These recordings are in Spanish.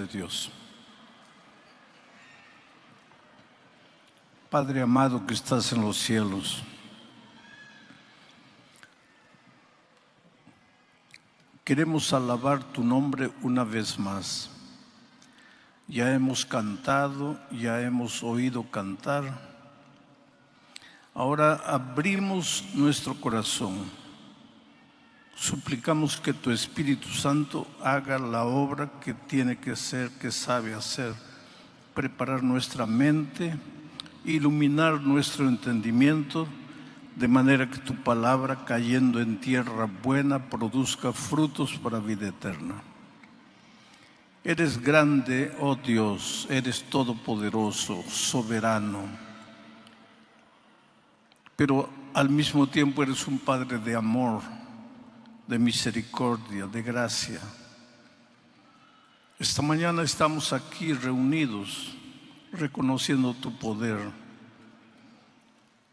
de Dios. Padre amado que estás en los cielos, queremos alabar tu nombre una vez más. Ya hemos cantado, ya hemos oído cantar. Ahora abrimos nuestro corazón. Suplicamos que tu Espíritu Santo haga la obra que tiene que hacer, que sabe hacer. Preparar nuestra mente, iluminar nuestro entendimiento, de manera que tu palabra, cayendo en tierra buena, produzca frutos para vida eterna. Eres grande, oh Dios, eres todopoderoso, soberano, pero al mismo tiempo eres un Padre de amor, de misericordia, de gracia. Esta mañana estamos aquí reunidos, reconociendo tu poder,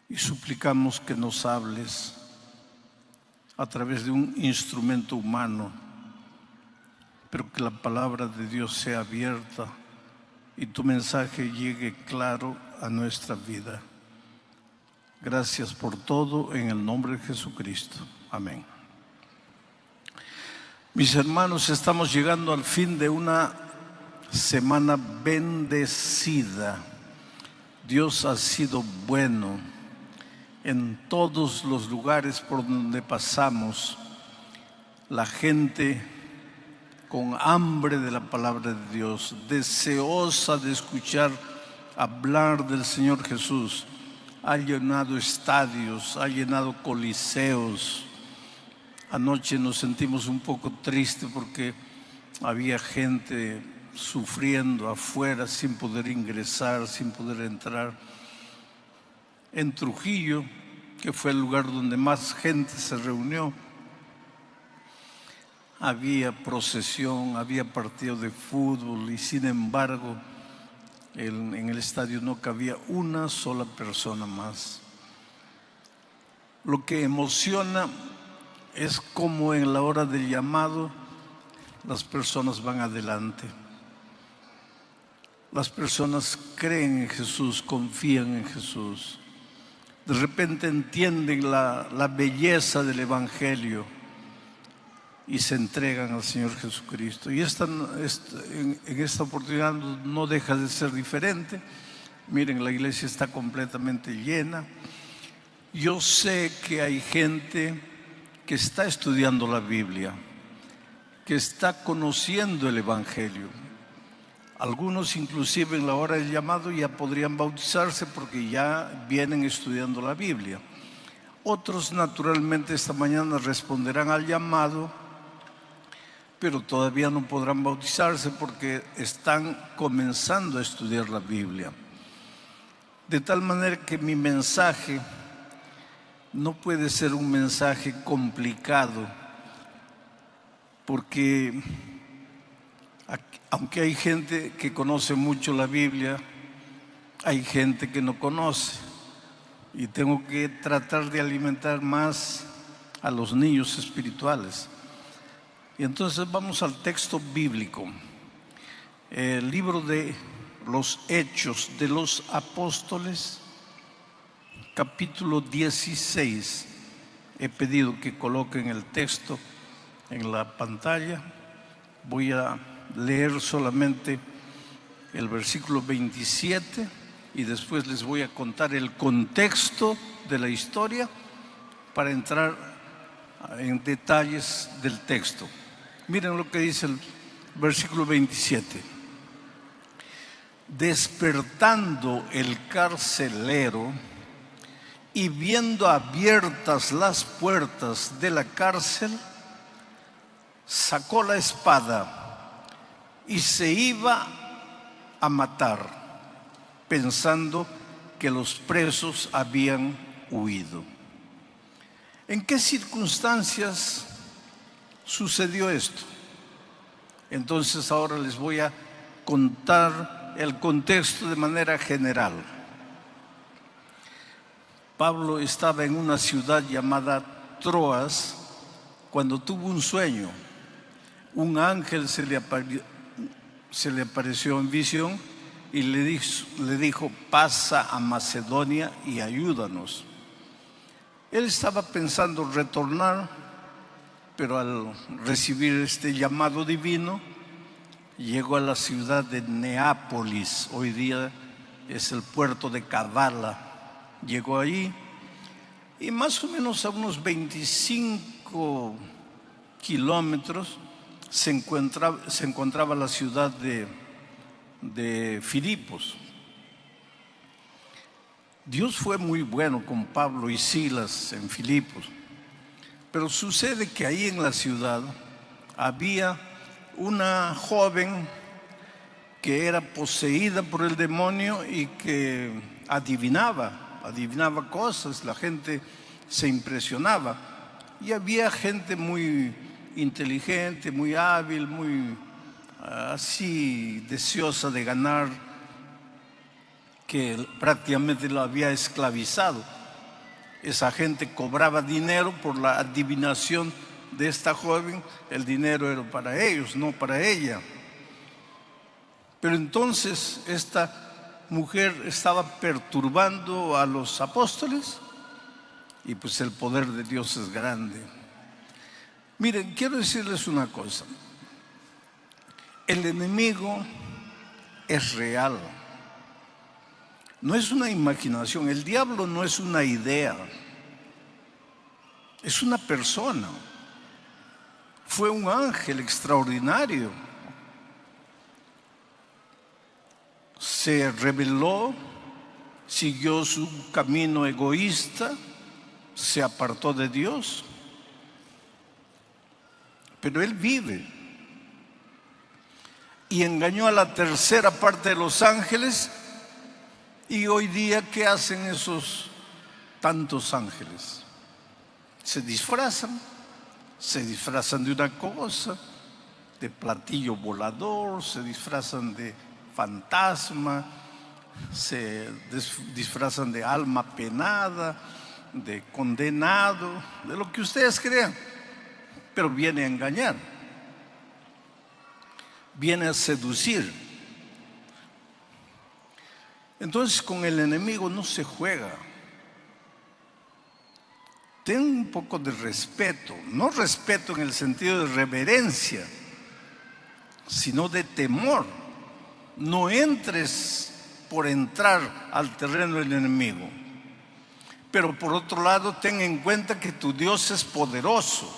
y suplicamos que nos hables a través de un instrumento humano, pero que la palabra de Dios sea abierta y tu mensaje llegue claro a nuestra vida. Gracias por todo, en el nombre de Jesucristo. Amén. Mis hermanos, estamos llegando al fin de una semana bendecida. Dios ha sido bueno en todos los lugares por donde pasamos. La gente con hambre de la palabra de Dios, deseosa de escuchar hablar del Señor Jesús, ha llenado estadios, ha llenado coliseos. Anoche nos sentimos un poco tristes porque había gente sufriendo afuera sin poder ingresar, sin poder entrar. En Trujillo, que fue el lugar donde más gente se reunió, había procesión, había partido de fútbol y sin embargo en el estadio no cabía una sola persona más. Lo que emociona es cómo en la hora del llamado las personas van adelante. Las personas creen en Jesús, confían en Jesús. De repente entienden la belleza del Evangelio y se entregan al Señor Jesucristo. Y en esta oportunidad no deja de ser diferente. Miren, la iglesia está completamente llena. Yo sé que hay gente que está estudiando la Biblia, que está conociendo el Evangelio. Algunos inclusive en la hora del llamado ya podrían bautizarse porque ya vienen estudiando la Biblia. Otros naturalmente esta mañana responderán al llamado, pero todavía no podrán bautizarse porque están comenzando a estudiar la Biblia. De tal manera que mi mensaje no puede ser un mensaje complicado, porque aunque hay gente que conoce mucho la Biblia, hay gente que no conoce. Y tengo que tratar de alimentar más a los niños espirituales. Y entonces vamos al texto bíblico, el libro de los Hechos de los Apóstoles, capítulo 16. He pedido que coloquen el texto en la pantalla. Voy a leer solamente el versículo 27 y después les voy a contar el contexto de la historia para entrar en detalles del texto. Miren lo que dice el versículo 27. Despertando el carcelero y viendo abiertas las puertas de la cárcel, sacó la espada y se iba a matar, pensando que los presos habían huido. ¿En qué circunstancias sucedió esto? Entonces ahora les voy a contar el contexto de manera general. Pablo estaba en una ciudad llamada Troas cuando tuvo un sueño. Un ángel se le se le apareció en visión y le dijo, pasa a Macedonia y ayúdanos. Él estaba pensando retornar, pero al recibir este llamado divino, llegó a la ciudad de Neápolis, hoy día es el puerto de Kavala. Llegó allí y más o menos a unos 25 kilómetros se encontraba la ciudad de Filipos. Dios fue muy bueno con Pablo y Silas en Filipos, pero sucede que ahí en la ciudad había una joven que era poseída por el demonio y que adivinaba cosas, la gente se impresionaba. Y había gente muy inteligente, muy hábil, muy así deseosa de ganar, que prácticamente lo había esclavizado. Esa gente cobraba dinero por la adivinación de esta joven. El dinero era para ellos, no para ella. Pero entonces esta mujer estaba perturbando a los apóstoles y pues el poder de Dios es grande. Miren, quiero decirles una cosa. El enemigo es real. No es una imaginación. El diablo no es una idea. Es una persona. Fue un ángel extraordinario. Se rebeló, siguió su camino egoísta, se apartó de Dios. Pero él vive. Y engañó a la tercera parte de los ángeles. Y hoy día, ¿qué hacen esos tantos ángeles? Se disfrazan de una cosa, de platillo volador, se disfrazan de fantasma, se disfrazan de alma penada, de condenado, de lo que ustedes crean, pero viene a engañar, viene a seducir. Entonces con el enemigo no se juega. Ten un poco de respeto, no respeto en el sentido de reverencia, sino de temor. No entres por entrar al terreno del enemigo. Pero por otro lado, ten en cuenta que tu Dios es poderoso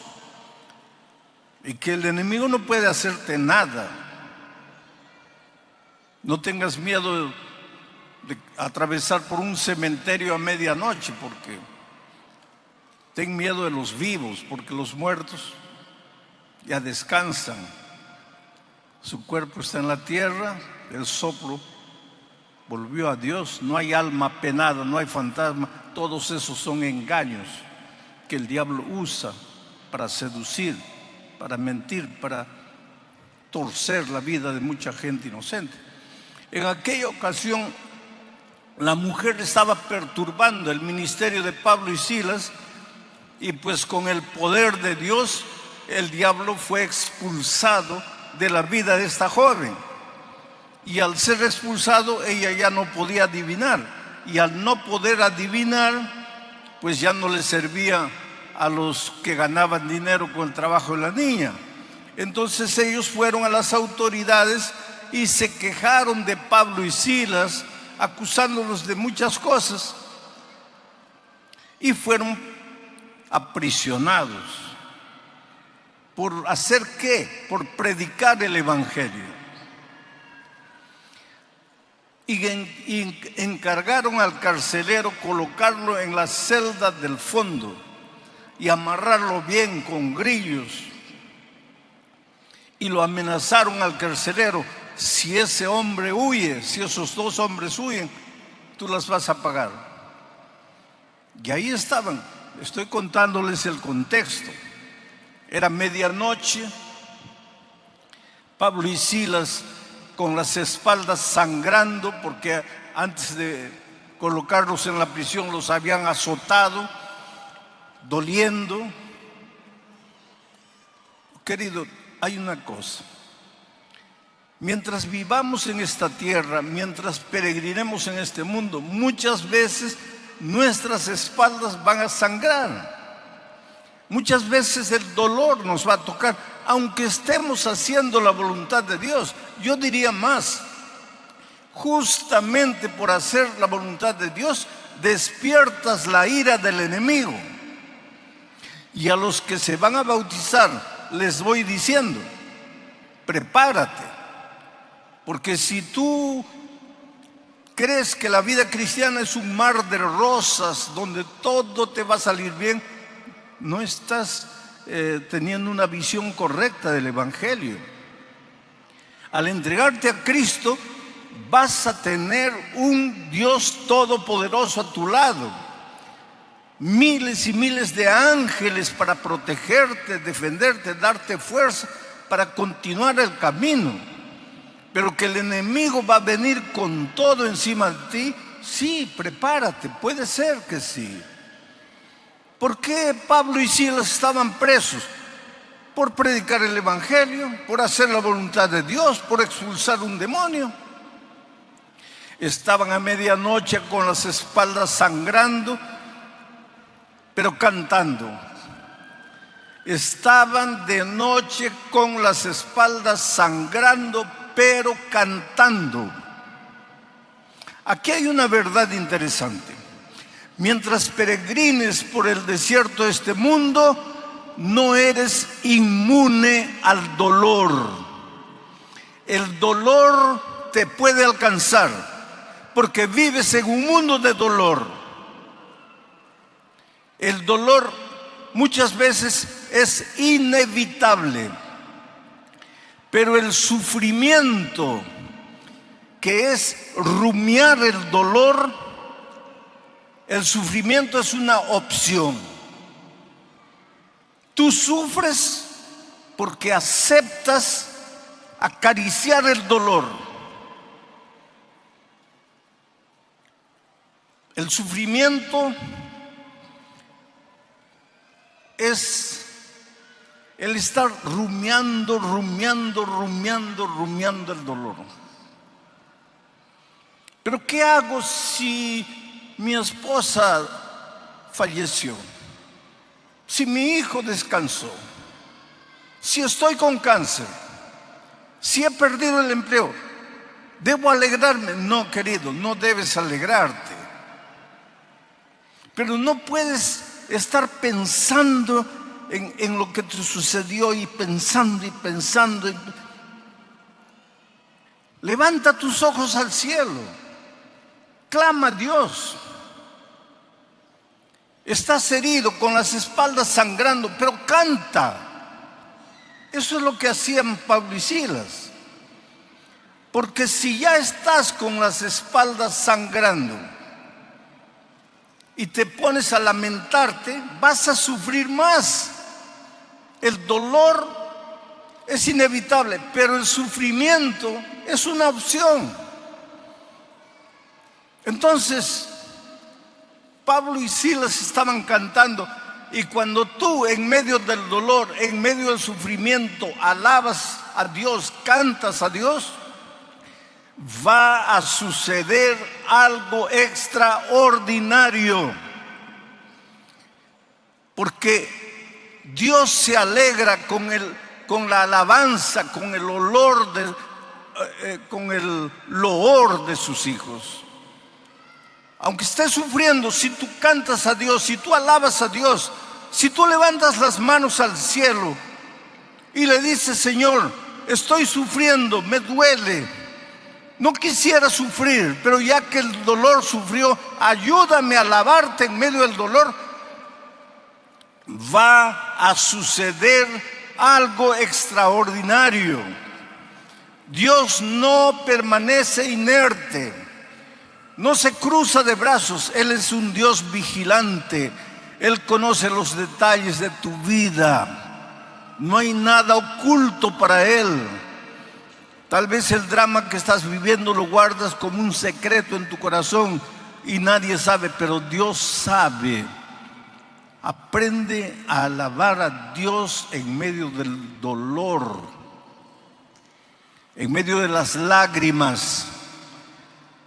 y que el enemigo no puede hacerte nada. No tengas miedo de atravesar por un cementerio a medianoche, porque ten miedo de los vivos, porque los muertos ya descansan. Su cuerpo está en la tierra, el soplo volvió a Dios. No hay alma penada, no hay fantasma. Todos esos son engaños que el diablo usa para seducir, para mentir, para torcer la vida de mucha gente inocente. En aquella ocasión, la mujer estaba perturbando el ministerio de Pablo y Silas, y pues con el poder de Dios, el diablo fue expulsado de la vida de esta joven. Y al ser expulsado, ella ya no podía adivinar. Y al no poder adivinar, pues ya no le servía a los que ganaban dinero con el trabajo de la niña. Entonces ellos fueron a las autoridades y se quejaron de Pablo y Silas, acusándolos de muchas cosas. Y fueron aprisionados. ¿Por hacer qué? Por predicar el evangelio. Y encargaron al carcelero colocarlo en la celda del fondo y amarrarlo bien con grillos. Y lo amenazaron al carcelero: si ese hombre huye, si esos dos hombres huyen, tú las vas a pagar. Y ahí estaban. Estoy contándoles el contexto. Era medianoche. Pablo y Silas con las espaldas sangrando, porque antes de colocarlos en la prisión los habían azotado, doliendo. Querido, hay una cosa. Mientras vivamos en esta tierra, mientras peregrinemos en este mundo, muchas veces nuestras espaldas van a sangrar. Muchas veces el dolor nos va a tocar, aunque estemos haciendo la voluntad de Dios. Yo diría más, justamente por hacer la voluntad de Dios, despiertas la ira del enemigo. Y a los que se van a bautizar, les voy diciendo, prepárate. Porque si tú crees que la vida cristiana es un mar de rosas donde todo te va a salir bien, no estás teniendo una visión correcta del Evangelio. Al entregarte a Cristo, vas a tener un Dios todopoderoso a tu lado. Miles y miles de ángeles para protegerte, defenderte, darte fuerza para continuar el camino. Pero que el enemigo va a venir con todo encima de ti, sí, prepárate, puede ser que sí. ¿Por qué Pablo y Silas estaban presos? Por predicar el Evangelio, por hacer la voluntad de Dios, por expulsar un demonio. Estaban a medianoche con las espaldas sangrando, pero cantando. Estaban de noche con las espaldas sangrando, pero cantando. Aquí hay una verdad interesante. Mientras peregrines por el desierto de este mundo, no eres inmune al dolor. El dolor te puede alcanzar porque vives en un mundo de dolor. El dolor muchas veces es inevitable. Pero el sufrimiento, que es rumiar el dolor, el sufrimiento es una opción. Tú sufres porque aceptas acariciar el dolor. El sufrimiento es el estar rumiando el dolor. Pero ¿qué hago si mi esposa falleció? Si mi hijo descansó, si estoy con cáncer, si he perdido el empleo, ¿debo alegrarme? No, querido, no debes alegrarte. Pero no puedes estar pensando en lo que te sucedió y pensando. Levanta tus ojos al cielo, clama a Dios. Estás herido, con las espaldas sangrando, pero canta. Eso es lo que hacían Pablo y Silas. Porque si ya estás con las espaldas sangrando y te pones a lamentarte, vas a sufrir más. El dolor es inevitable, pero el sufrimiento es una opción. Entonces, Pablo y Silas estaban cantando, y cuando tú en medio del dolor, en medio del sufrimiento, alabas a Dios, cantas a Dios, va a suceder algo extraordinario. Porque Dios se alegra con la alabanza, con el olor, con el loor de sus hijos. Aunque estés sufriendo, si tú cantas a Dios, si tú alabas a Dios, si tú levantas las manos al cielo y le dices: Señor, estoy sufriendo, me duele, no quisiera sufrir, pero ya que el dolor sufrió, ayúdame a alabarte en medio del dolor, va a suceder algo extraordinario. Dios no permanece inerte, no se cruza de brazos. Él es un Dios vigilante. Él conoce los detalles de tu vida. No hay nada oculto para Él. Tal vez el drama que estás viviendo lo guardas como un secreto en tu corazón y nadie sabe, pero Dios sabe. Aprende a alabar a Dios en medio del dolor. en medio de las lágrimas.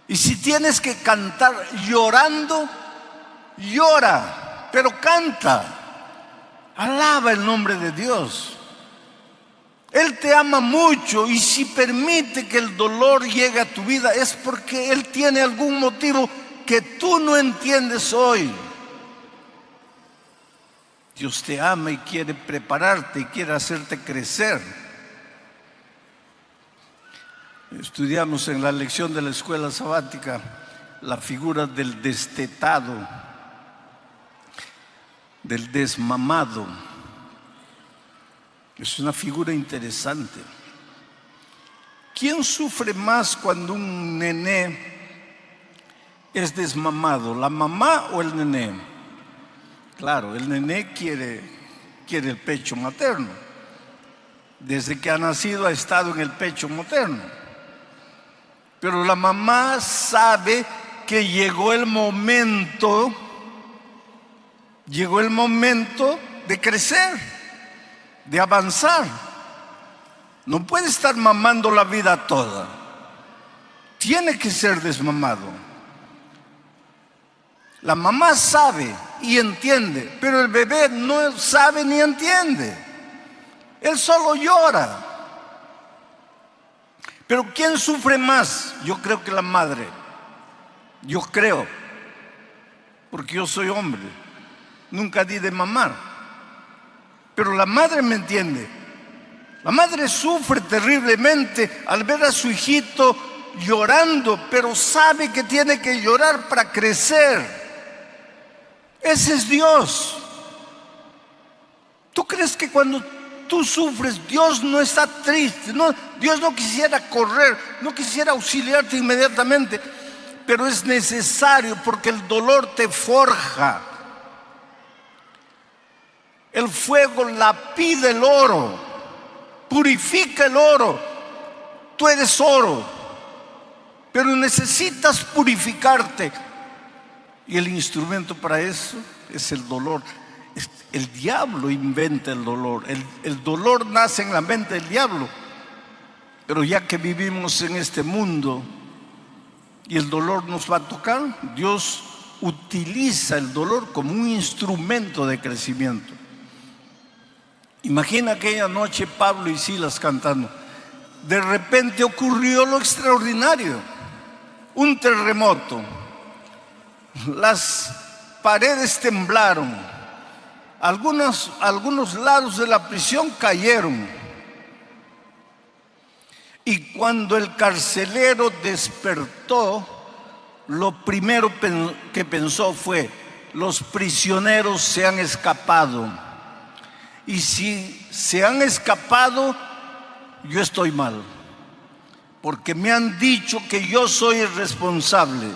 Y si tienes que cantar llorando, llora, pero canta. Alaba el nombre de Dios. Él te ama mucho, y si permite que el dolor llegue a tu vida es porque Él tiene algún motivo que tú no entiendes hoy. Dios te ama y quiere prepararte y quiere hacerte crecer. Estudiamos en la lección de la escuela sabática la figura del destetado, del desmamado. Es una figura interesante. ¿Quién sufre más cuando un nené es desmamado, la mamá o el nené? Claro, el nené quiere el pecho materno. Desde que ha nacido ha estado en el pecho materno. Pero la mamá sabe que llegó el momento de crecer, de avanzar. No puede estar mamando la vida toda. Tiene que ser desmamado. La mamá sabe y entiende, pero el bebé no sabe ni entiende. Él solo llora. Pero ¿quién sufre más? Yo creo que la madre. Yo creo, porque yo soy hombre. Nunca di de mamar. Pero la madre me entiende. La madre sufre terriblemente al ver a su hijito llorando, pero sabe que tiene que llorar para crecer. Ese es Dios. ¿Tú crees que cuando tú sufres, Dios no está triste? No, Dios no quisiera correr, no quisiera auxiliarte inmediatamente, pero es necesario porque el dolor te forja. El fuego lapida el oro, purifica el oro. Tú eres oro, pero necesitas purificarte. Y el instrumento para eso es el dolor. El diablo inventa el dolor. El dolor nace en la mente del diablo. Pero ya que vivimos en este mundo y el dolor nos va a tocar, Dios utiliza el dolor como un instrumento de crecimiento. Imagina aquella noche Pablo y Silas cantando. De repente ocurrió lo extraordinario. Un terremoto. Las paredes temblaron. Algunos lados de la prisión cayeron. Y cuando el carcelero despertó, lo primero que pensó fue: los prisioneros se han escapado. Y si se han escapado, yo estoy mal, porque me han dicho que yo soy el responsable.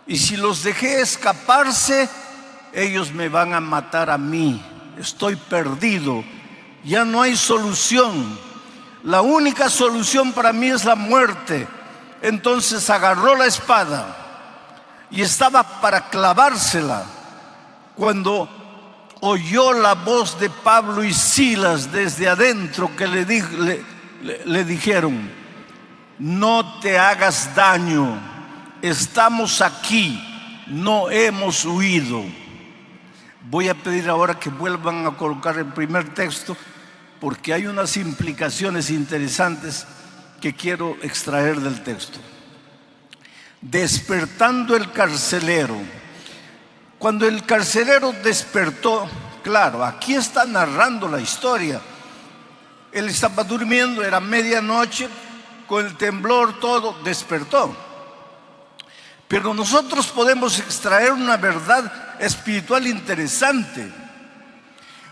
Y si los dejé escaparse, ellos me van a matar a mí. Estoy perdido. Ya no hay solución. La única solución para mí es la muerte. Entonces agarró la espada y estaba para clavársela cuando oyó la voz de Pablo y Silas desde adentro, que le dijeron: no te hagas daño. Estamos aquí, no hemos huido. Voy a pedir ahora que vuelvan a colocar el primer texto, porque hay unas implicaciones interesantes que quiero extraer del texto. Despertando el carcelero. Cuando el carcelero despertó, claro, aquí está narrando la historia. Él estaba durmiendo, era medianoche, con el temblor todo, despertó. Pero nosotros podemos extraer una verdad espiritual interesante.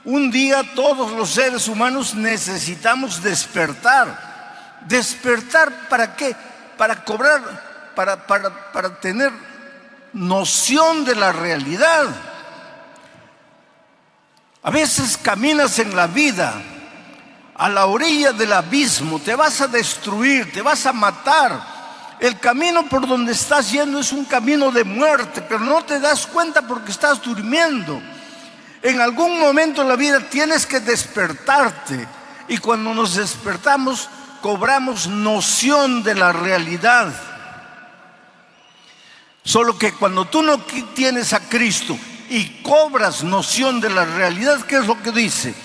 Un día todos los seres humanos necesitamos despertar. ¿Despertar para qué? Para cobrar, para tener noción de la realidad. A veces caminas en la vida a la orilla del abismo, te vas a destruir, te vas a matar. El camino por donde estás yendo es un camino de muerte, pero no te das cuenta porque estás durmiendo. En algún momento de la vida tienes que despertarte, y cuando nos despertamos cobramos noción de la realidad. Solo que cuando tú no tienes a Cristo y cobras noción de la realidad, ¿qué es lo que dice?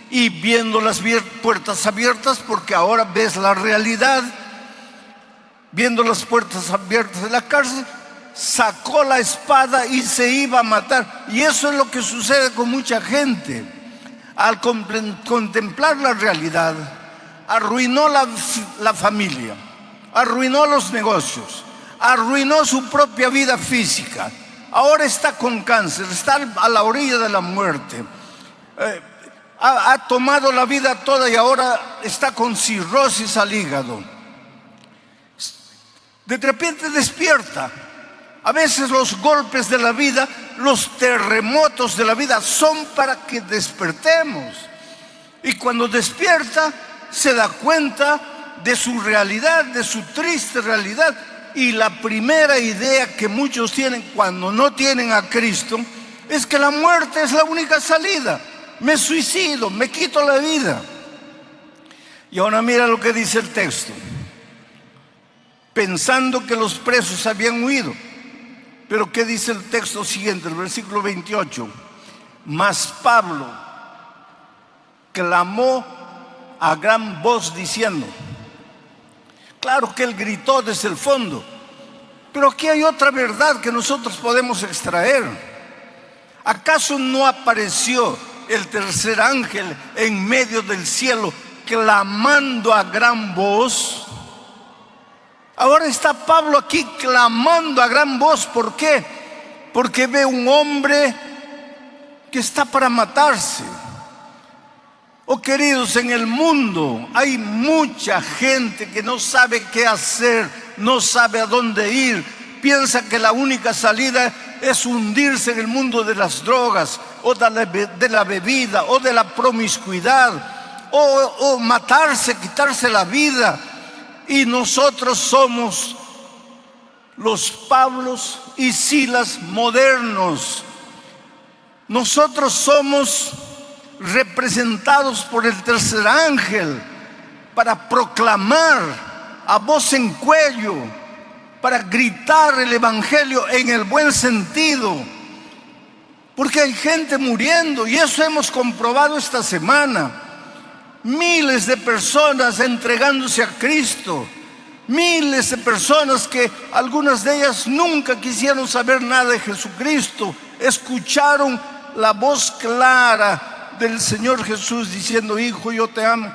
Y viendo las puertas abiertas, porque ahora ves la realidad, viendo las puertas abiertas de la cárcel, sacó la espada y se iba a matar. Y eso es lo que sucede con mucha gente. Al contemplar la realidad, arruinó la familia, arruinó los negocios, arruinó su propia vida física. Ahora está con cáncer, está a la orilla de la muerte. Ha tomado la vida toda y ahora está con cirrosis al hígado. De repente despierta. A veces los golpes de la vida, los terremotos de la vida son para que despertemos. Y cuando despierta, se da cuenta de su realidad, de su triste realidad. Y la primera idea que muchos tienen cuando no tienen a Cristo es que la muerte es la única salida. Me suicido, me quito la vida. Y ahora mira lo que dice el texto. Pensando que los presos habían huido. Pero ¿qué dice el texto siguiente, el versículo 28? Mas Pablo clamó a gran voz diciendo. Claro que él gritó desde el fondo, pero aquí hay otra verdad que nosotros podemos extraer. ¿Acaso no apareció el tercer ángel en medio del cielo clamando a gran voz? Ahora está Pablo aquí clamando a gran voz. ¿Por qué? Porque ve un hombre que está para matarse. Oh, queridos, en el mundo hay mucha gente que no sabe qué hacer, no sabe a dónde ir, piensa que la única salida es hundirse en el mundo de las drogas, o de la bebida, o de la promiscuidad, o matarse, quitarse la vida. Y nosotros somos los Pablos y Silas modernos. Nosotros somos representados por el tercer ángel para proclamar a voz en cuello, para gritar el evangelio en el buen sentido, porque hay gente muriendo y eso hemos comprobado esta semana. Miles de personas entregándose a Cristo, miles de personas que algunas de ellas nunca quisieron saber nada de Jesucristo, escucharon la voz clara del Señor Jesús diciendo: hijo, yo te amo,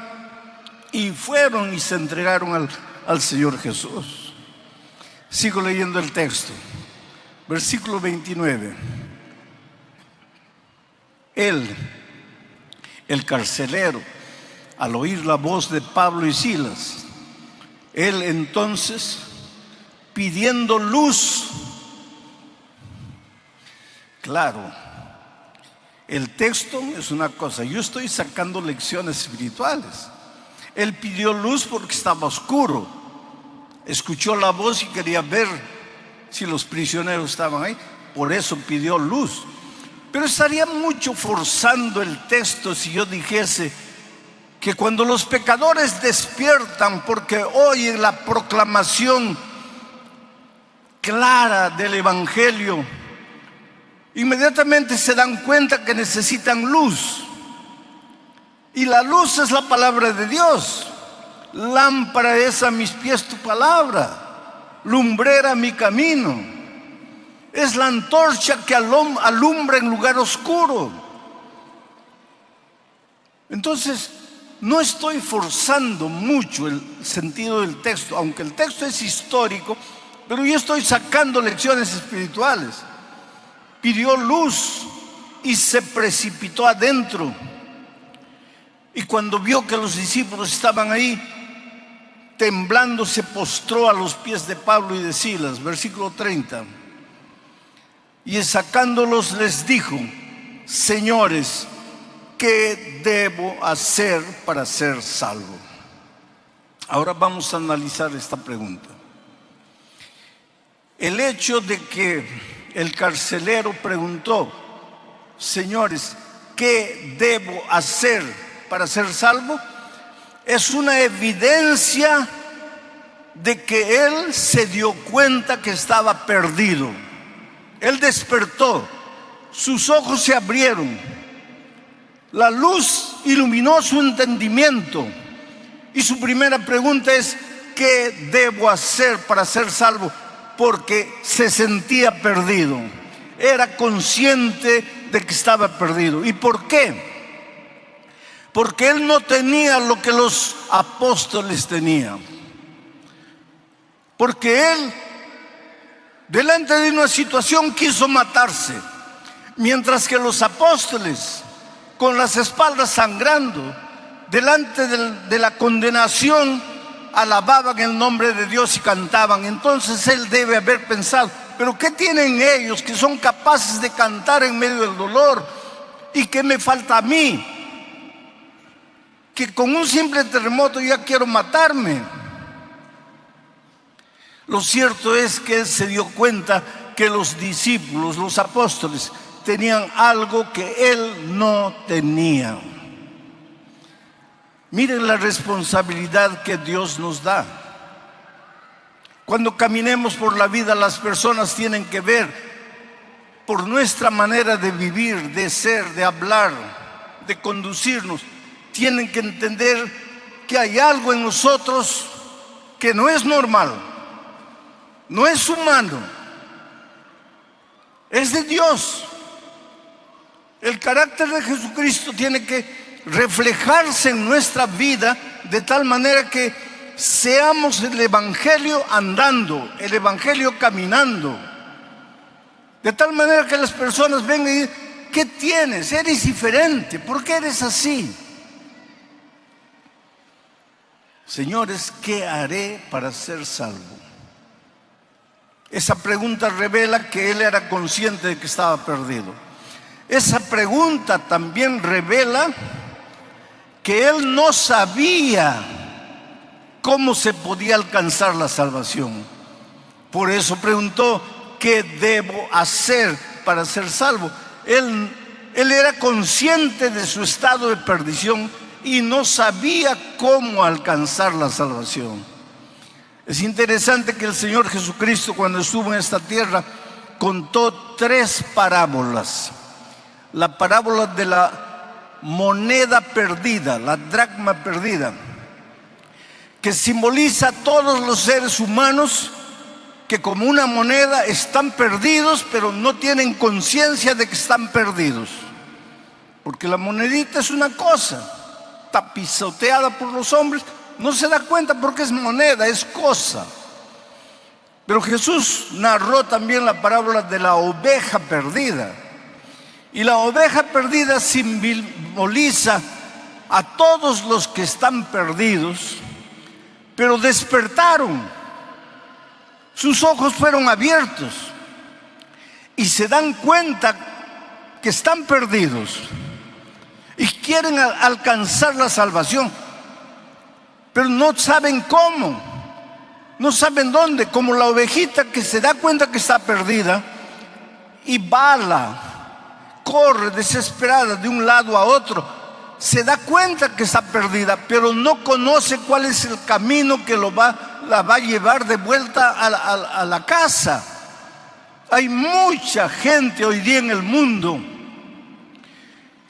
y fueron y se entregaron al Señor Jesús. Sigo leyendo el texto, versículo 29. Él, el carcelero, al oír la voz de Pablo y Silas, él entonces, pidiendo luz, claro, el texto es una cosa, yo estoy sacando lecciones espirituales. Él pidió luz porque estaba oscuro, escuchó la voz y quería ver si los prisioneros estaban ahí, por eso pidió luz. Pero estaría mucho forzando el texto si yo dijese que cuando los pecadores despiertan porque oyen la proclamación clara del evangelio, inmediatamente se dan cuenta que necesitan luz. Y la luz es la palabra de Dios. Lámpara es a mis pies tu palabra, lumbrera mi camino. Es la antorcha que alumbra en lugar oscuro. Entonces, no estoy forzando mucho el sentido del texto, aunque el texto es histórico, pero yo estoy sacando lecciones espirituales. Pidió luz y se precipitó adentro. Y cuando vio que los discípulos estaban ahí, temblando, se postró a los pies de Pablo y de Silas. Versículo 30. Y sacándolos les dijo: señores, ¿qué debo hacer para ser salvo? Ahora vamos a analizar esta pregunta. El hecho de que el carcelero preguntó: señores, ¿qué debo hacer para ser salvo? es una evidencia de que él se dio cuenta que estaba perdido. Él despertó, sus ojos se abrieron, la luz iluminó su entendimiento y su primera pregunta es: ¿qué debo hacer para ser salvo? Porque se sentía perdido, era consciente de que estaba perdido. ¿Y por qué? Porque él no tenía lo que los apóstoles tenían. Porque él, delante de una situación, quiso matarse, mientras que los apóstoles, con las espaldas sangrando, delante de la condenación, alababan el nombre de Dios y cantaban. Entonces él debe haber pensado: ¿pero qué tienen ellos que son capaces de cantar en medio del dolor? ¿Y qué me falta a mí? Que con un simple terremoto ya quiero matarme. Lo cierto es que él se dio cuenta que los discípulos, los apóstoles, tenían algo que él no tenía. Miren la responsabilidad que Dios nos da. Cuando caminemos por la vida, las personas tienen que ver por nuestra manera de vivir, de ser, de hablar, de conducirnos. Tienen que entender que hay algo en nosotros que no es normal, no es humano, es de Dios. El carácter de Jesucristo tiene que reflejarse en nuestra vida de tal manera que seamos el Evangelio andando, el Evangelio caminando. De tal manera que las personas vengan y digan: ¿qué tienes? Eres diferente, ¿por qué eres así? Señores, ¿qué haré para ser salvo? Esa pregunta revela que él era consciente de que estaba perdido. Esa pregunta también revela que él no sabía cómo se podía alcanzar la salvación. Por eso preguntó: ¿qué debo hacer para ser salvo? Él era consciente de su estado de perdición y no sabía cómo alcanzar la salvación. Es interesante que el Señor Jesucristo, cuando estuvo en esta tierra, contó 3 parábolas. La parábola de la moneda perdida, la dracma perdida, que simboliza a todos los seres humanos que como una moneda están perdidos, pero no tienen conciencia de que están perdidos. Porque la monedita es una cosa, está pisoteada por los hombres, no se da cuenta porque es moneda, es cosa. Pero Jesús narró también la parábola de la oveja perdida. Y la oveja perdida simboliza a todos los que están perdidos, pero despertaron. Sus ojos fueron abiertos y se dan cuenta que están perdidos y quieren alcanzar la salvación, pero no saben cómo, no saben dónde. Como la ovejita que se da cuenta que está perdida y bala, corre desesperada de un lado a otro, se da cuenta que está perdida, pero no conoce cuál es el camino que la va a llevar de vuelta a la casa. Hay mucha gente hoy día en el mundo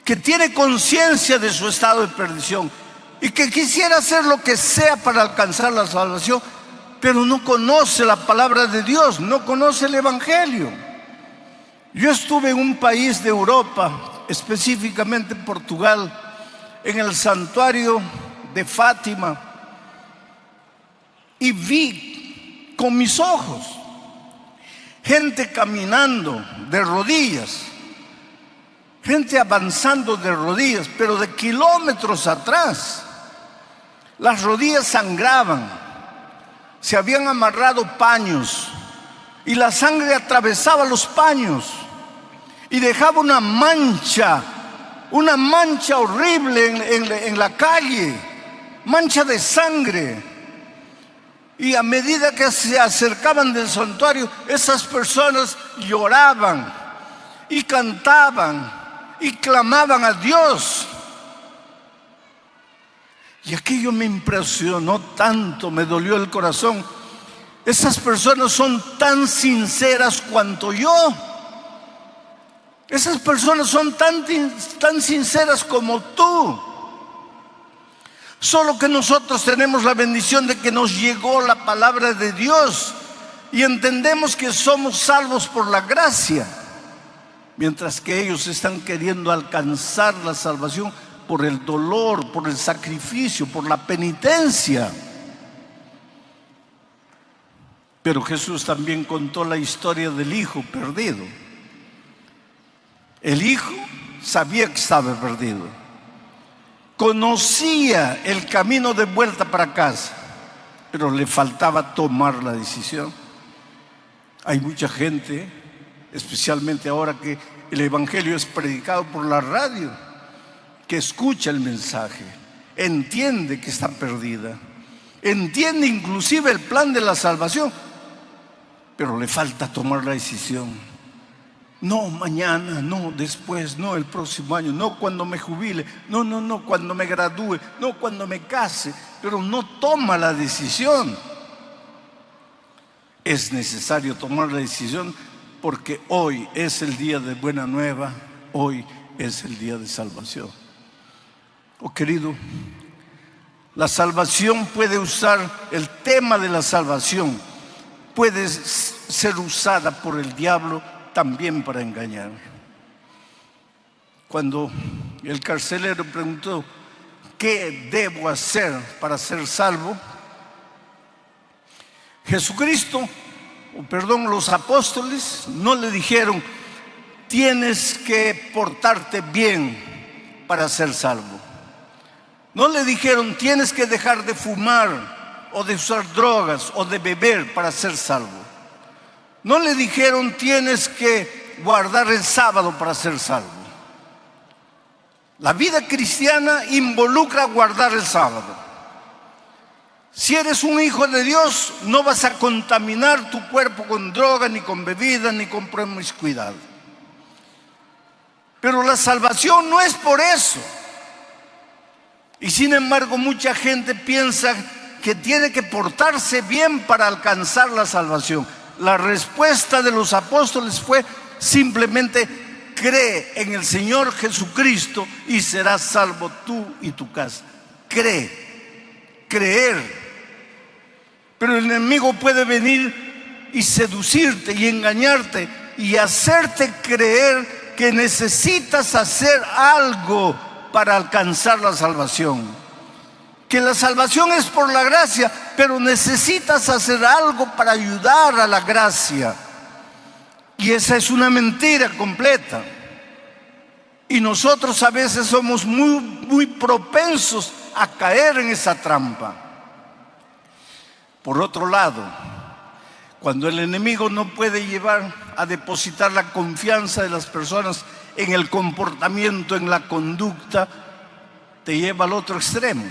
que tiene conciencia de su estado de perdición y que quisiera hacer lo que sea para alcanzar la salvación, pero no conoce la palabra de Dios, no conoce el Evangelio. Yo estuve en un país de Europa, específicamente Portugal, en el santuario de Fátima, y vi con mis ojos gente caminando de rodillas, gente avanzando de rodillas, pero de kilómetros atrás. Las rodillas sangraban, se habían amarrado paños y la sangre atravesaba los paños y dejaba una mancha horrible en la calle, mancha de sangre. Y a medida que se acercaban del santuario, esas personas lloraban y cantaban y clamaban a Dios. Y aquello me impresionó tanto, me dolió el corazón. Esas personas son tan sinceras cuanto yo. Esas personas son tan sinceras como tú. Solo que nosotros tenemos la bendición de que nos llegó la palabra de Dios y entendemos que somos salvos por la gracia, mientras que ellos están queriendo alcanzar la salvación por el dolor, por el sacrificio, por la penitencia. Pero Jesús también contó la historia del hijo perdido. El hijo sabía que estaba perdido, conocía el camino de vuelta para casa, pero le faltaba tomar la decisión. Hay mucha gente, especialmente ahora que el evangelio es predicado por la radio, que escucha el mensaje, entiende que está perdida, entiende inclusive el plan de la salvación, pero le falta tomar la decisión. No, mañana, no, después, no, el próximo año, no, cuando me jubile, no, cuando me gradúe, no, cuando me case, pero no toma la decisión. Es necesario tomar la decisión porque hoy es el día de buena nueva, hoy es el día de salvación. Oh querido, la salvación puede usar, el tema de la salvación puede ser usada por el diablo también para engañar. Cuando el carcelero preguntó, ¿qué debo hacer para ser salvo? Los apóstoles no le dijeron, tienes que portarte bien para ser salvo. No le dijeron, tienes que dejar de fumar o de usar drogas o de beber para ser salvo. No le dijeron, tienes que guardar el sábado para ser salvo. La vida cristiana involucra guardar el sábado. Si eres un hijo de Dios, no vas a contaminar tu cuerpo con droga, ni con bebida, ni con promiscuidad. Pero la salvación no es por eso. Y sin embargo, mucha gente piensa que tiene que portarse bien para alcanzar la salvación. La respuesta de los apóstoles fue simplemente: cree en el Señor Jesucristo y serás salvo tú y tu casa. Creer. Pero el enemigo puede venir y seducirte y engañarte y hacerte creer que necesitas hacer algo para alcanzar la salvación. Que la salvación es por la gracia, pero necesitas hacer algo para ayudar a la gracia. Y esa es una mentira completa. Y nosotros a veces somos muy propensos a caer en esa trampa. Por otro lado, cuando el enemigo no puede llevar a depositar la confianza de las personas en el comportamiento, en la conducta, te lleva al otro extremo.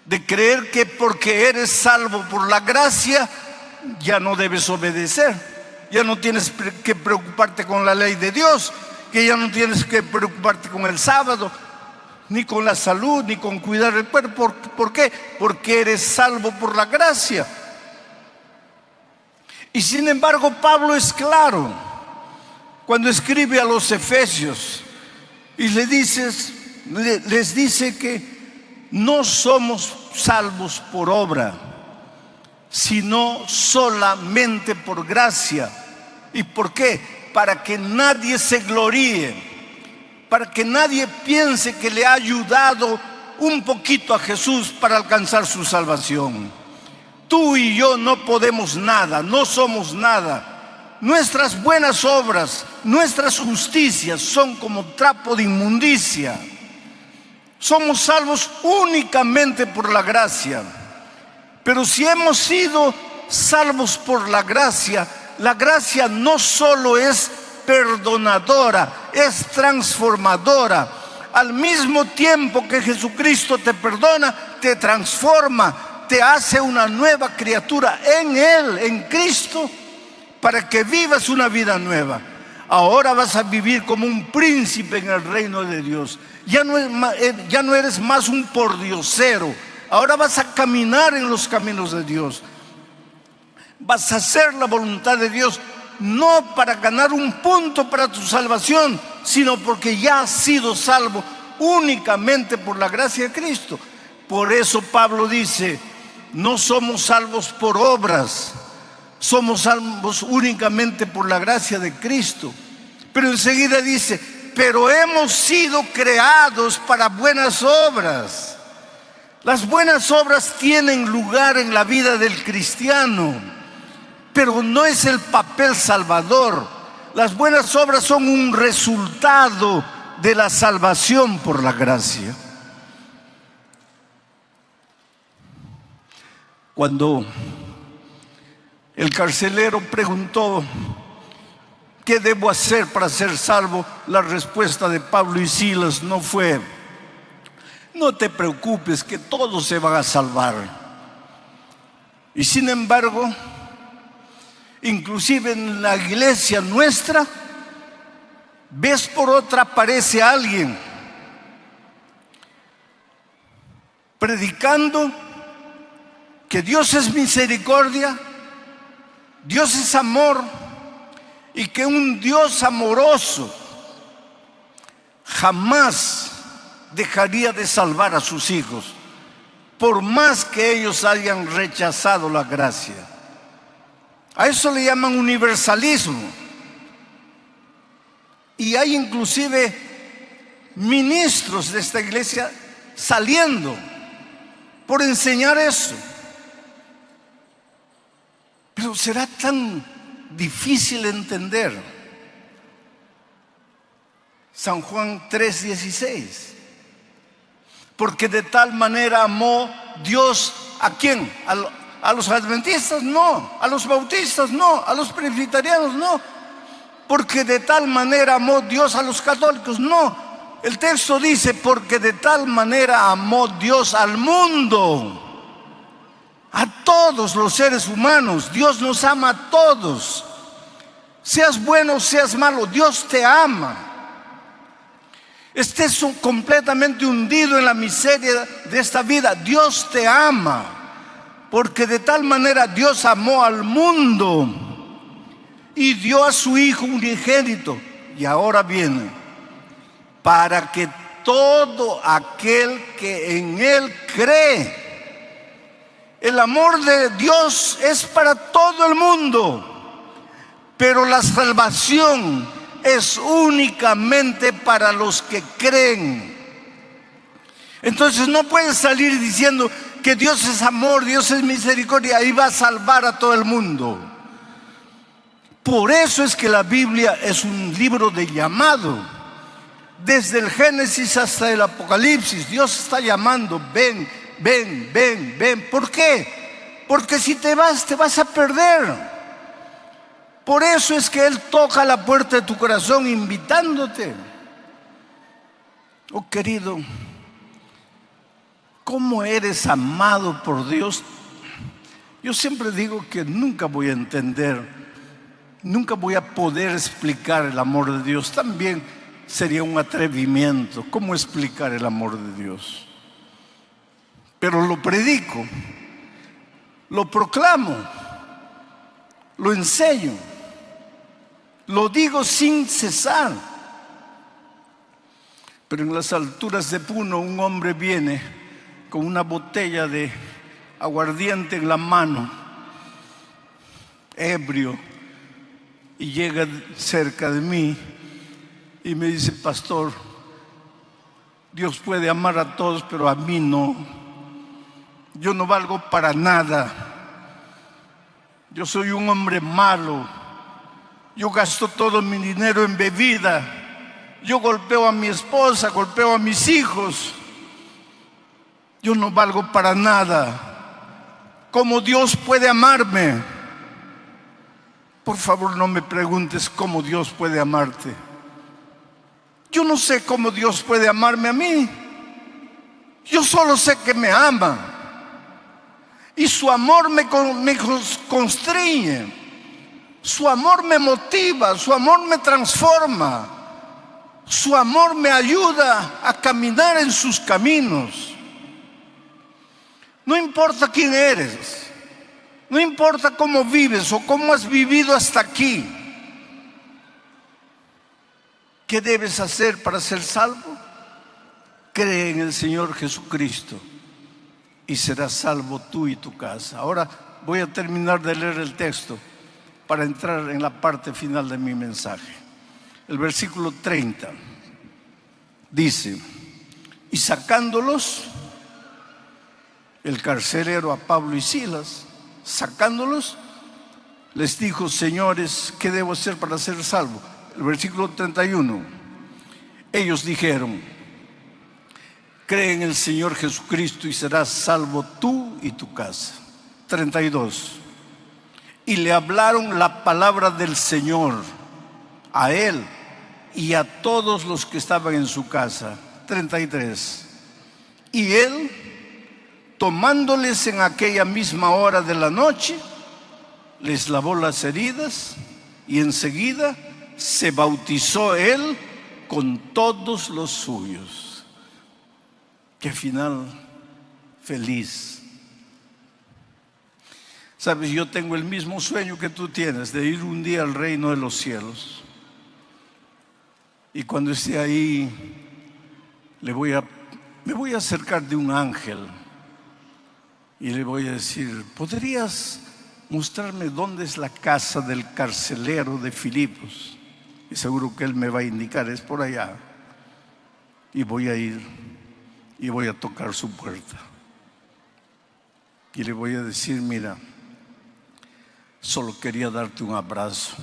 De creer que porque eres salvo por la gracia, ya no debes obedecer. Ya no tienes que preocuparte con la ley de Dios, que ya no tienes que preocuparte con el sábado, ni con la salud, ni con cuidar el cuerpo. ¿Por qué? Porque eres salvo por la gracia. Y sin embargo, Pablo es claro cuando escribe a los Efesios y les dice que no somos salvos por obra, sino solamente por gracia. ¿Y por qué? Para que nadie se gloríe, para que nadie piense que le ha ayudado un poquito a Jesús para alcanzar su salvación. Tú y yo no podemos nada, no somos nada. Nuestras buenas obras, nuestras justicias son como trapo de inmundicia. Somos salvos únicamente por la gracia. Pero si hemos sido salvos por la gracia no solo es perdonadora, es transformadora. Al mismo tiempo que Jesucristo te perdona, te transforma, te hace una nueva criatura en Él, en Cristo, para que vivas una vida nueva. Ahora vas a vivir como un príncipe en el reino de Dios. Ya no eres más un pordiosero. Ahora vas a caminar en los caminos de Dios. Vas a hacer la voluntad de Dios, no para ganar un punto para tu salvación, sino porque ya has sido salvo únicamente por la gracia de Cristo. Por eso Pablo dice, no somos salvos por obras, somos salvos únicamente por la gracia de Cristo. Pero enseguida dice, pero hemos sido creados para buenas obras. Las buenas obras tienen lugar en la vida del cristiano, pero no es el papel salvador. Las buenas obras son un resultado de la salvación por la gracia. Cuando el carcelero preguntó, ¿qué debo hacer para ser salvo?, la respuesta de Pablo y Silas no fue, no te preocupes, que todos se van a salvar. Y sin embargo, inclusive en la iglesia nuestra, vez por otra aparece alguien predicando que Dios es misericordia, Dios es amor, y que un Dios amoroso jamás dejaría de salvar a sus hijos, por más que ellos hayan rechazado la gracia. A eso le llaman universalismo. Y hay inclusive ministros de esta iglesia saliendo por enseñar eso. Pero será tan difícil entender San Juan 3:16. Porque de tal manera amó Dios, ¿a quién? ¿A los adventistas? No. ¿A los bautistas? No. ¿A los presbiterianos? No. Porque de tal manera amó Dios a los católicos. No. El texto dice, porque de tal manera amó Dios al mundo, a todos los seres humanos. Dios nos ama a todos. Seas bueno, seas malo, Dios te ama. Estés completamente hundido en la miseria de esta vida, Dios te ama. Porque de tal manera Dios amó al mundo y dio a su Hijo unigénito. Y ahora viene, para que todo aquel que en Él cree. El amor de Dios es para todo el mundo, pero la salvación es únicamente para los que creen. Entonces no puedes salir diciendo que Dios es amor, Dios es misericordia, y va a salvar a todo el mundo. Por eso es que la Biblia es un libro de llamado. Desde el Génesis hasta el Apocalipsis, Dios está llamando, ven, ven, ven, ven. ¿Por qué? Porque si te vas a perder. Por eso es que Él toca la puerta de tu corazón invitándote. Oh querido, ¿cómo eres amado por Dios? Yo siempre digo que nunca voy a entender, nunca voy a poder explicar el amor de Dios. También sería un atrevimiento. ¿Cómo explicar el amor de Dios? Pero lo predico, lo proclamo, lo enseño, lo digo sin cesar. Pero en las alturas de Puno un hombre viene con una botella de aguardiente en la mano, ebrio, y llega cerca de mí y me dice, pastor, Dios puede amar a todos, pero a mí no. Yo no valgo para nada. Yo soy un hombre malo. Yo gasto todo mi dinero en bebida. Yo golpeo a mi esposa, golpeo a mis hijos. Yo no valgo para nada. ¿Cómo Dios puede amarme? Por favor, no me preguntes cómo Dios puede amarte. Yo no sé cómo Dios puede amarme a mí. Yo solo sé que me ama. Y su amor me constriñe. Su amor me motiva, su amor me transforma, su amor me ayuda a caminar en sus caminos. No importa quién eres, no importa cómo vives o cómo has vivido hasta aquí. ¿Qué debes hacer para ser salvo? Cree en el Señor Jesucristo y serás salvo tú y tu casa. Ahora voy a terminar de leer el texto para entrar en la parte final de mi mensaje. El versículo 30 dice: y sacándolos, el carcelero a Pablo y Silas, sacándolos, les dijo: señores, ¿qué debo hacer para ser salvo? El versículo 31, ellos dijeron: cree en el Señor Jesucristo y serás salvo tú y tu casa. 32, y le hablaron la palabra del Señor a él y a todos los que estaban en su casa. 33, y él, tomándoles en aquella misma hora de la noche, les lavó las heridas y enseguida se bautizó él con todos los suyos. Qué final feliz. Sabes, yo tengo el mismo sueño que tú tienes, de ir un día al reino de los cielos. Y cuando esté ahí, me voy a acercar de un ángel y le voy a decir: ¿podrías mostrarme dónde es la casa del carcelero de Filipos? Y seguro que él me va a indicar: es por allá. Y voy a ir y voy a tocar su puerta y le voy a decir: mira, solo quería darte un abrazo.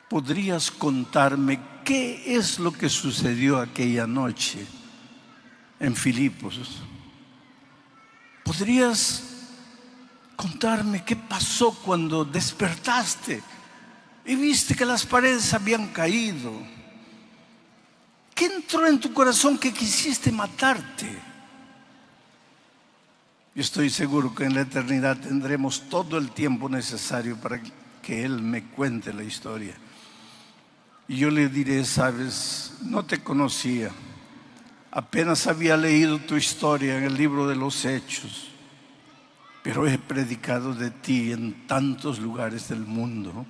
¿Podrías contarme qué es lo que sucedió aquella noche en Filipos? ¿Podrías contarme qué pasó cuando despertaste y viste que las paredes habían caído? ¿Qué entró en tu corazón que quisiste matarte? Yo estoy seguro que en la eternidad tendremos todo el tiempo necesario para que Él me cuente la historia. Y yo le diré: sabes, no te conocía, apenas había leído tu historia en el libro de los Hechos, pero he predicado de ti en tantos lugares del mundo.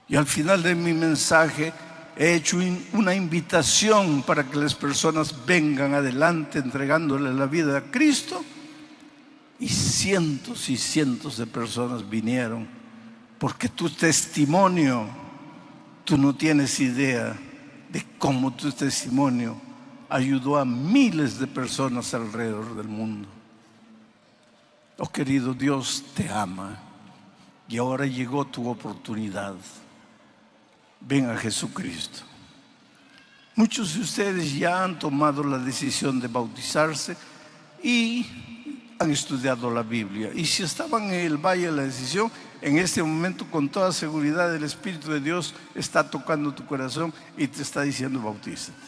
Y al final de mi mensaje he hecho una invitación para que las personas vengan adelante entregándole la vida a Cristo. Y cientos de personas vinieron, porque tu testimonio, tú no tienes idea de cómo tu testimonio ayudó a miles de personas alrededor del mundo. Oh, querido, Dios te ama y ahora llegó tu oportunidad. Ven a Jesucristo. Muchos de ustedes ya han tomado la decisión de bautizarse y han estudiado la Biblia. Y si estaban en el valle de la decisión, en este momento con toda seguridad el Espíritu de Dios está tocando tu corazón y te está diciendo: bautízate.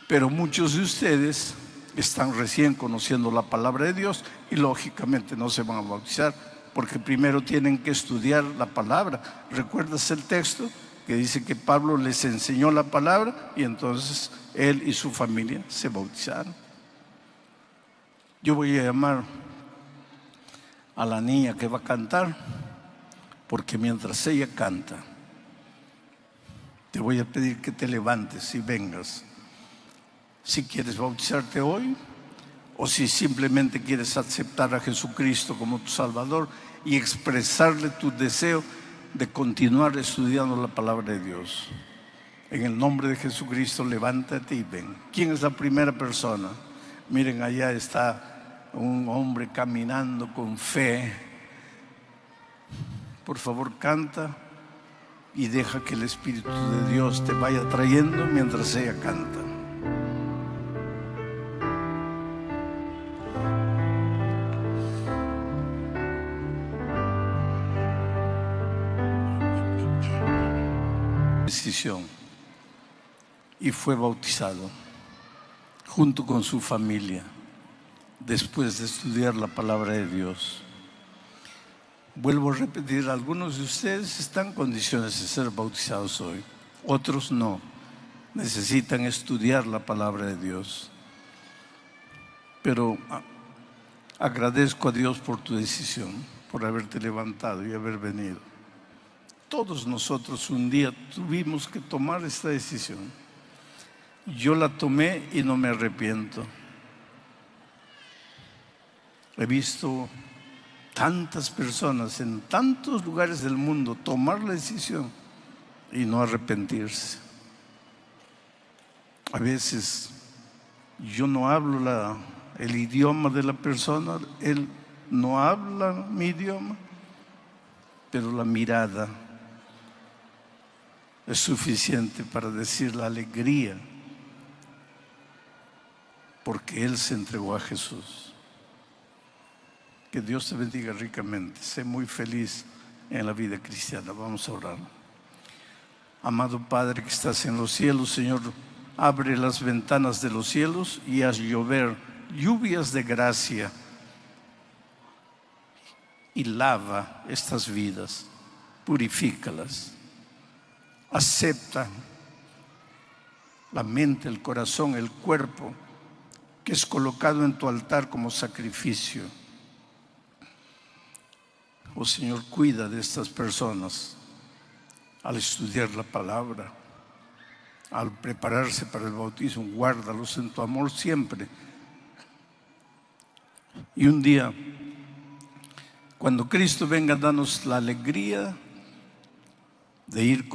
Pero muchos de ustedes están recién conociendo la palabra de Dios y lógicamente no se van a bautizar, porque primero tienen que estudiar la palabra. ¿Recuerdas el texto que dice que Pablo les enseñó la palabra y entonces él y su familia se bautizaron? Yo voy a llamar a la niña que va a cantar, porque mientras ella canta, te voy a pedir que te levantes y vengas. Si quieres bautizarte hoy, o si simplemente quieres aceptar a Jesucristo como tu Salvador y expresarle tu deseo de continuar estudiando la palabra de Dios. En el nombre de Jesucristo, levántate y ven. ¿Quién es la primera persona? Miren, allá está un hombre caminando con fe. Por favor, canta y deja que el Espíritu de Dios te vaya trayendo mientras ella canta. Decisión. Y fue bautizado junto con su familia después de estudiar la palabra de Dios. Vuelvo a repetir, algunos de ustedes están en condiciones de ser bautizados hoy, otros no. Necesitan estudiar la palabra de Dios. Pero agradezco a Dios por tu decisión, por haberte levantado y haber venido. Todos nosotros un día tuvimos que tomar esta decisión. Yo la tomé y no me arrepiento. He visto tantas personas en tantos lugares del mundo tomar la decisión y no arrepentirse. A veces yo no hablo el idioma de la persona, él no habla mi idioma, pero la mirada es suficiente para decir la alegría, porque él se entregó a Jesús. Que Dios te bendiga ricamente. Sé muy feliz en la vida cristiana. Vamos a orar. Amado Padre que estás en los cielos, Señor, abre las ventanas de los cielos y haz llover lluvias de gracia y lava estas vidas, purifícalas. Acepta la mente, el corazón, el cuerpo que es colocado en tu altar como sacrificio. Oh Señor, cuida de estas personas al estudiar la palabra, al prepararse para el bautismo. Guárdalos en tu amor siempre. Y un día, cuando Cristo venga, danos la alegría de ir con